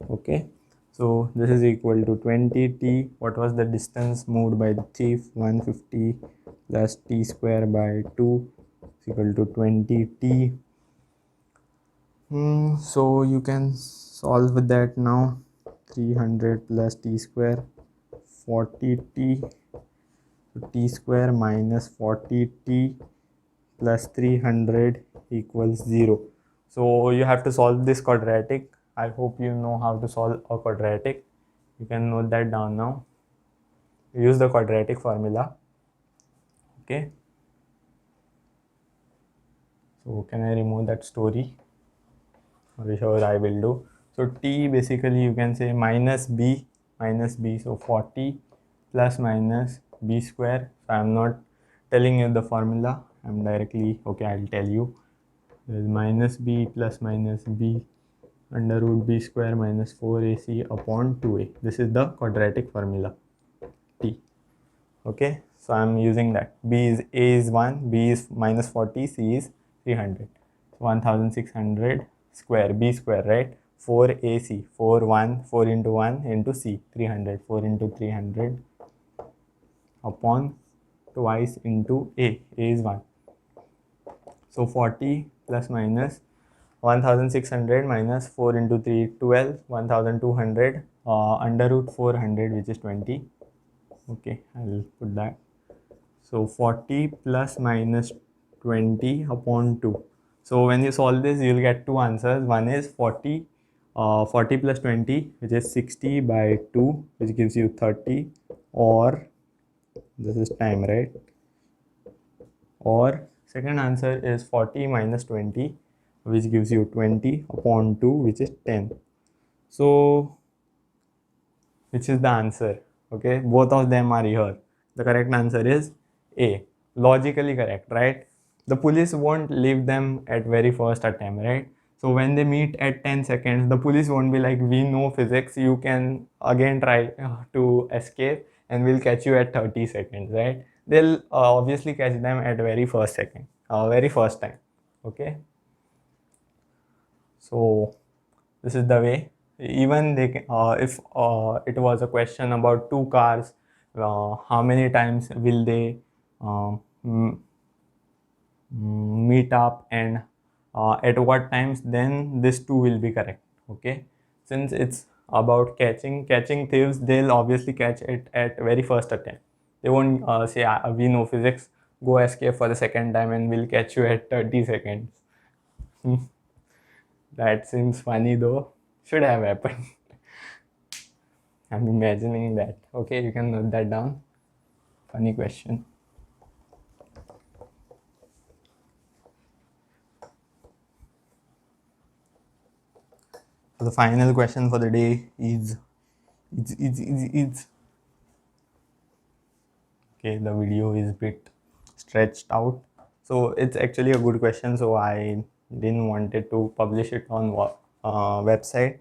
Okay, so this is equal to 20t. What was the distance moved by the thief? 150 plus t square by 2 is equal to 20t. So you can solve with that now. 300 plus t square, 40t. So t square minus 40t plus 300 equals 0. So you have to solve this quadratic. I hope you know how to solve a quadratic. You can note that down now. Use the quadratic formula. Okay. So can I remove that story? Or sure I will do. So t basically you can say minus b. So 40 plus minus b square. So I am not telling you the formula. I am directly, okay, I'll tell you. There is minus b plus minus b under root b square minus 4ac upon 2a. This is the quadratic formula t. Okay, so I am using that. A is 1, b is minus 40, c is 300. So 1600 square, b square, right? 4ac, 4 into 1 into c, 300, 4 into 300 upon twice into a is 1. So 40 plus minus 1600 minus 4 into 3, 12, 1200 under root 400, which is 20. Okay, I'll put that. So 40 plus minus 20 upon 2. So when you solve this, you'll get two answers. One is 40, 40 plus 20, which is 60 by 2, which gives you 30, or this is time, right? Or second answer is 40 minus 20, which gives you 20 upon 2, which is 10. So which is the answer? Okay, both of them are here. The correct answer is A. Logically correct, right? The police won't leave them at very first attempt, right? So when they meet at 10 seconds, the police won't be like, we know physics, you can again try to escape and we'll catch you at 30 seconds, right? They'll obviously catch them at very first second, very first time. Okay. So this is the way. Even they can, if it was a question about two cars, how many times will they meet up, and at what times, then this two will be correct. Okay, since it's about catching thieves, they'll obviously catch it at very first attempt. They won't say, we know physics, go escape for the second time and we'll catch you at 30 seconds. That seems funny though, should have happened. I'm imagining that. Okay, you can note that down. Funny question. So the final question for the day is okay, the video is a bit stretched out. So it's actually a good question. So I didn't wanted to publish it on website.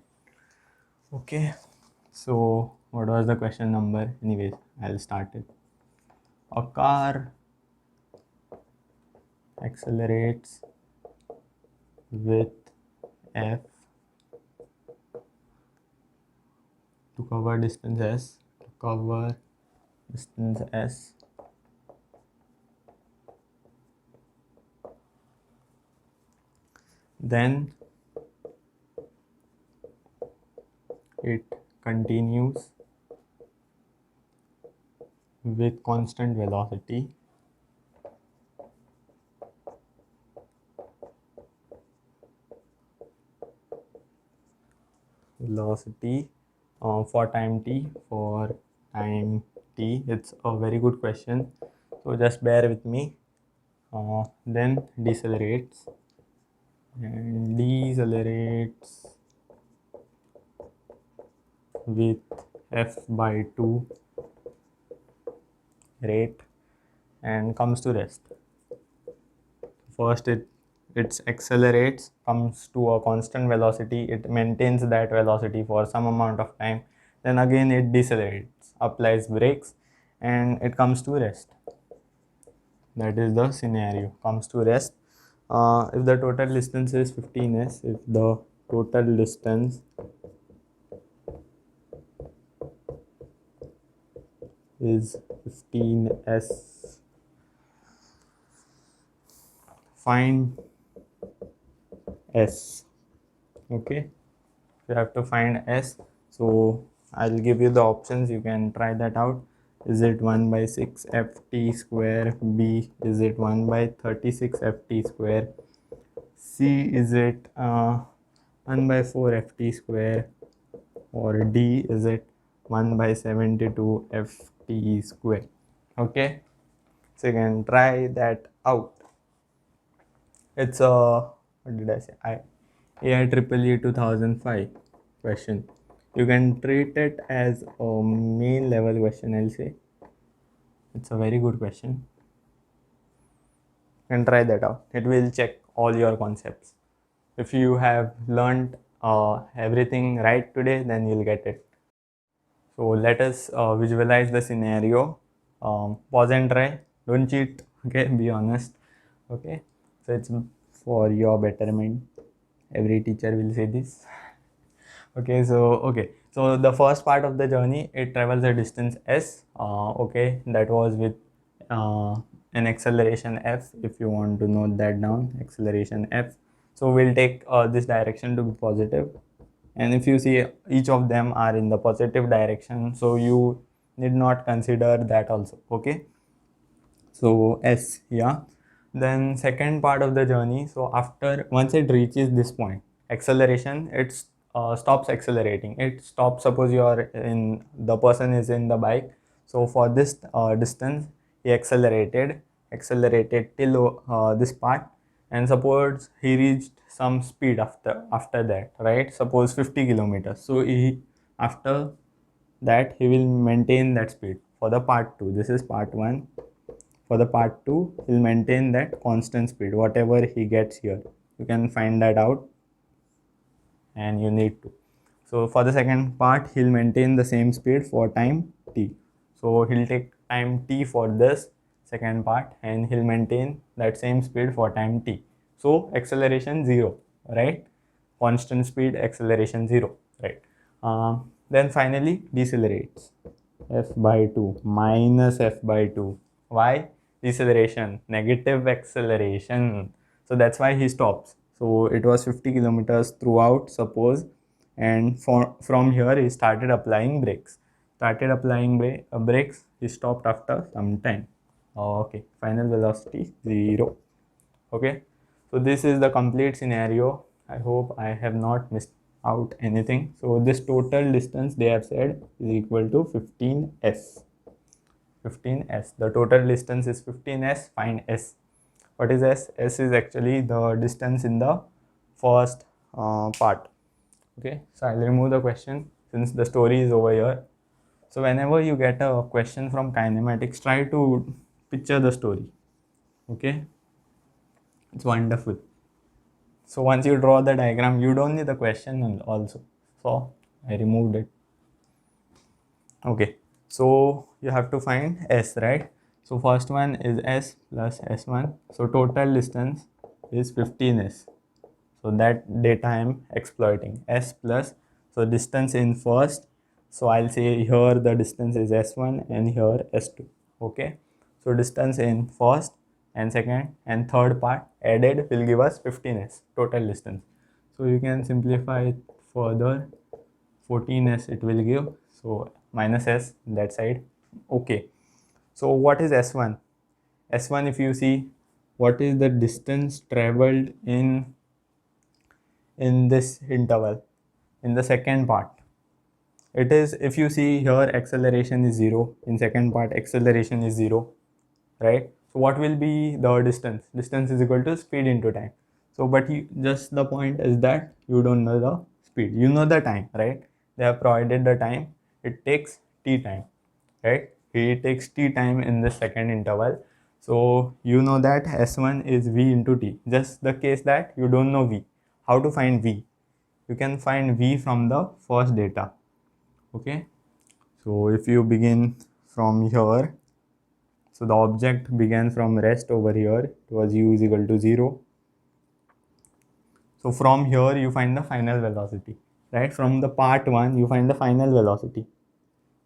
Okay. So what was the question number? Anyways, I'll start it. A car accelerates with F to cover distance S. Then it continues with constant velocity for time t. It's a very good question, so just bear with me. Then decelerates with f by 2 rate and comes to rest. First it accelerates, comes to a constant velocity, it maintains that velocity for some amount of time, then again it decelerates, applies brakes, and it comes to rest. That is the scenario, comes to rest. If the total distance is 15s, if the total distance is 15s, find S. Okay, you have to find S. So I'll give you the options, you can try that out. Is it 1 by 6 ft square? B, is it 1 by 36 ft square? C, is it 1 by 4 ft square? Or D, is it 1 by 72 ft square? Okay, so you can try that out. It's a, what did I say? AIEEE 2005 question. You can treat it as a main level question, I'll say. It's a very good question. You can try that out. It will check all your concepts. If you have learned everything right today, then you'll get it. So let us visualize the scenario. Pause and try. Don't cheat. Okay, be honest. Okay, so it's for your betterment. Every teacher will say this. Okay, so the first part of the journey, it travels a distance s. Okay, that was with an acceleration f. If you want to note that down, acceleration f. So we'll take this direction to be positive, and if you see each of them are in the positive direction, so you need not consider that also. Okay, so s, yeah. Then second part of the journey, so after once it reaches this point, acceleration, it stops accelerating. It stops. Suppose you are in, the person is in the bike, so for this distance he accelerated till this part, and suppose he reached some speed after that, right? Suppose 50 kilometers. So he, after that he will maintain that speed. For the part 2, this is part 1. For the part 2, he'll maintain that constant speed, whatever he gets here. You can find that out and you need to. So for the second part, he'll maintain the same speed for time t. So he'll take time t for this second part and he'll maintain that same speed for time t. So acceleration 0, right? Constant speed, acceleration 0, right? Then finally decelerates. F by 2 minus F by 2. Why? Deceleration, negative acceleration. So that's why he stops. So it was 50 kilometers throughout, suppose, and from here he started applying brakes. Brakes, he stopped after some time. Okay, final velocity 0. Okay, so this is the complete scenario. I hope I have not missed out anything. So this total distance they have said is equal to 15s. 15s. The total distance is 15s. Find s. What is s? S is actually the distance in the first part. Okay, so I'll remove the question since the story is over here. So whenever you get a question from kinematics, try to picture the story. Okay, it's wonderful. So once you draw the diagram, you don't need the question also. So I removed it. Okay, so you have to find s, right? So first one is s plus s1. So total distance is 15s. So that data I am exploiting. S plus, so distance in first. So I'll say here the distance is s1 and here s2. Okay, so distance in first and second and third part added will give us 15s total distance. So you can simplify it further. 14s it will give, so minus s that side. Okay, so what is s1? S1, if you see, what is the distance traveled in this interval, in the second part? It is, if you see here, acceleration is 0. In second part, acceleration is 0, right? So what will be the distance? Distance is equal to speed into time. So but just the point is that you don't know the speed, you know the time, right? They have provided the time. It takes t time, right? It takes t time in the second interval. So you know that s1 is v into t. Just the case that you don't know v, how to find v? You can find v from the first data. Okay, so if you begin from here, so the object began from rest over here, it was u is equal to 0. So from here you find the final velocity, right? From the part 1 you find the final velocity,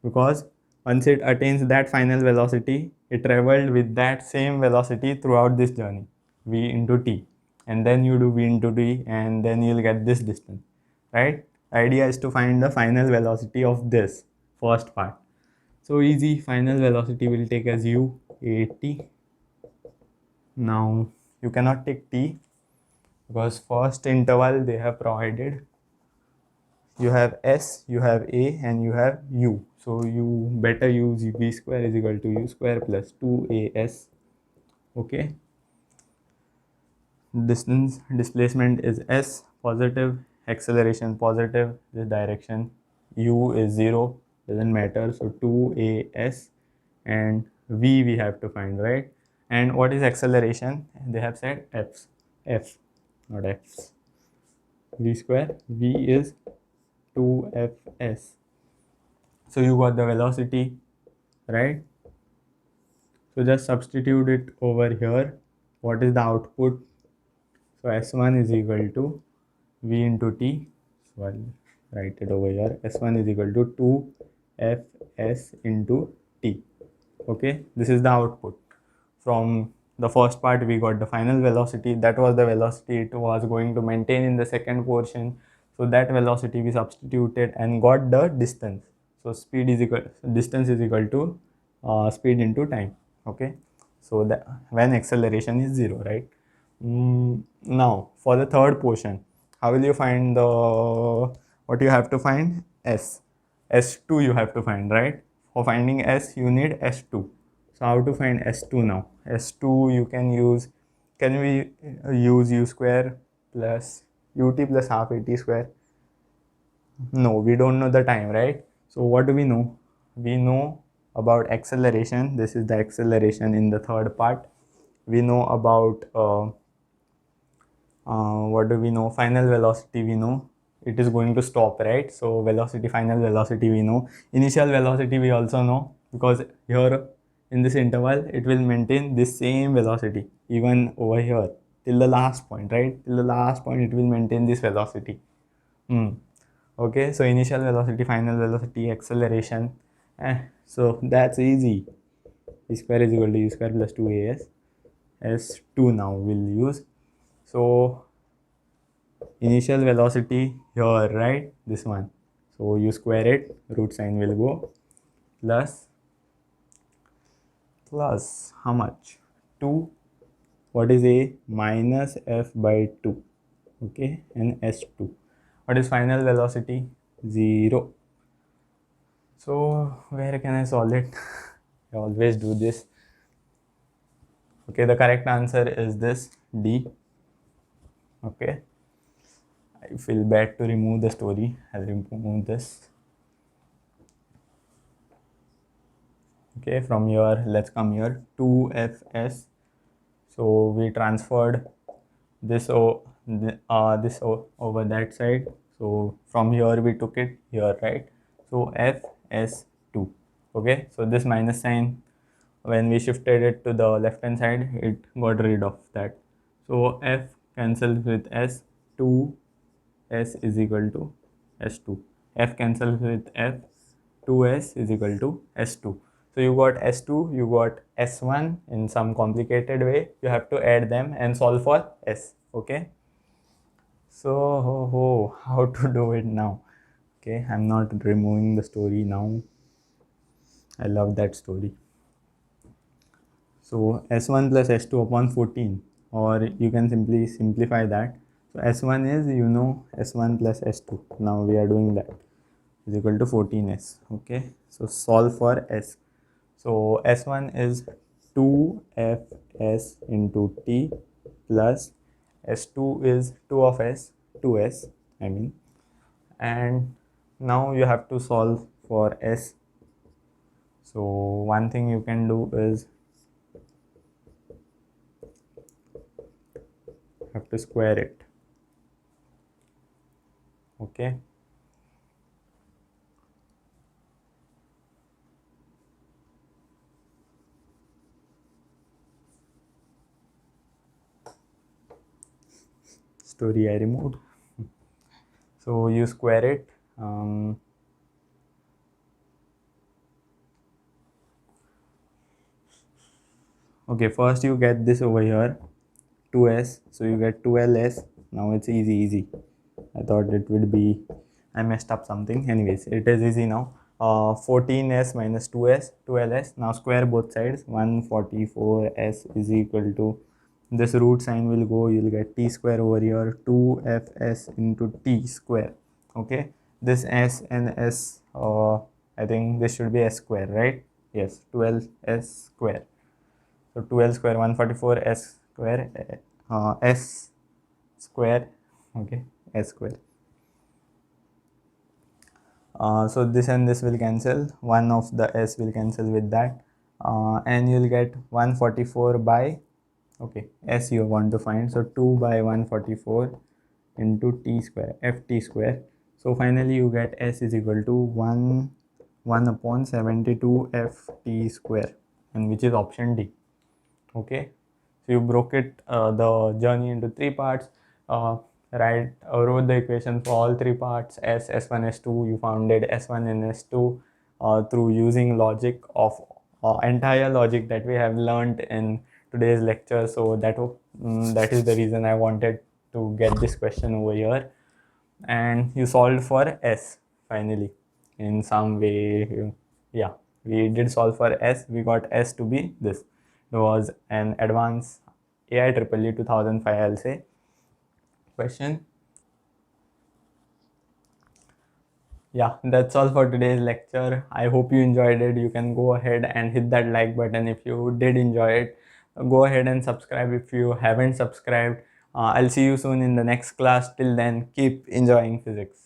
because once it attains that final velocity, it traveled with that same velocity throughout this journey, v into t, and then you do v into t and then you'll get this distance, right? Idea is to find the final velocity of this first part. So easy, final velocity will take as u at. Now you cannot take t because first interval they have provided, you have s, you have a, and you have u. So you better use v square is equal to u square plus 2as. Okay, distance, displacement is s, positive, acceleration positive, this direction, u is 0, doesn't matter, so 2as, and v we have to find, right? And what is acceleration? They have said f, not f's. V square, v is 2fs. So you got the velocity, right? So just substitute it over here. What is the output? So s1 is equal to v into t. So I'll write it over here. S1 is equal to 2fs into t. Okay, this is the output. From the first part we got the final velocity, that was the velocity it was going to maintain in the second portion. So that velocity we substituted and got the distance. So speed is equal, distance is equal to speed into time. Okay, so that when acceleration is 0, right? Now for the third portion, how will you find the, what you have to find? S2 you have to find, right? For finding s you need s2. So how to find s2 now? S2 you can use, can we use u square plus ut plus half at square? No, we don't know the time, right? So what do we know? We know about acceleration. This is the acceleration in the third part. We know about what do we know? Final velocity we know. It is going to stop, right? So velocity, final velocity we know. Initial velocity we also know, because here in this interval it will maintain this same velocity even over here till the last point, right? Till the last point it will maintain this velocity. Okay, so initial velocity, final velocity, acceleration. So that's easy. E square is equal to u square plus 2as. S2 now we'll use. So initial velocity here, right? This one. So you square it, root sign will go, plus how much? 2. What is a? Minus f by 2. Okay, and s2. What is final velocity? 0. So where can I solve it? I always do this. Okay, the correct answer is this, D. Okay, I feel bad to remove the story. I'll remove this. Okay, from here let's come here, 2fs. So we transferred this over that side. So from here we took it here, right? So fs2. Okay, so this minus sign, when we shifted it to the left hand side, it got rid of that. So f cancels with s, 2s is equal to s2. F cancels with f, 2s is equal to s2. So you got s2, you got s1 in some complicated way. You have to add them and solve for s. Okay. So how to do it now? Okay, I'm not removing the story now. I love that story. So s1 plus s2 upon 14, or you can simply simplify that. So s1 is, s1 plus s2. Now we are doing that, is equal to 14s. Okay, so solve for s. So s1 is 2fs into t, plus s2 is 2 of s, 2s I mean, and now you have to solve for s. So one thing you can do is have to square it. Okay, story I removed. So you square it. Okay, first you get this over here, 2s, so you get 12s. Now it's easy. I thought it would be, I messed up something. Anyways, it is easy now. 14s minus 2s, 12s. Now square both sides. 144s is equal to, this root sign will go, you'll get t square over here, 2fs into t square. Okay, this s and s, I think this should be s square, right? Yes, 12s square. So 12 square, 144 s square, s square. Okay, s square. So this and this will cancel, one of the s will cancel with that, and you'll get 144 by, okay, s you want to find, so 2 by 144 into t square, ft square. So finally you get s is equal to 1 upon 72 ft square, and which is option D. Okay, so you broke it, the journey into 3 parts. Wrote the equation for all 3 parts, s1, s2. You founded s1 and s2 through using logic of entire logic that we have learned in today's lecture. So that is the reason I wanted to get this question over here. And you solved for s finally in some way. Yeah, we did solve for s. We got s to be this. It was an advanced AIEEE 2005, I'll say, question. Yeah, that's all for today's lecture. I hope you enjoyed it. You can go ahead and hit that like button if you did enjoy it. Go ahead and subscribe if you haven't subscribed. I'll see you soon in the next class. Till then, keep enjoying physics.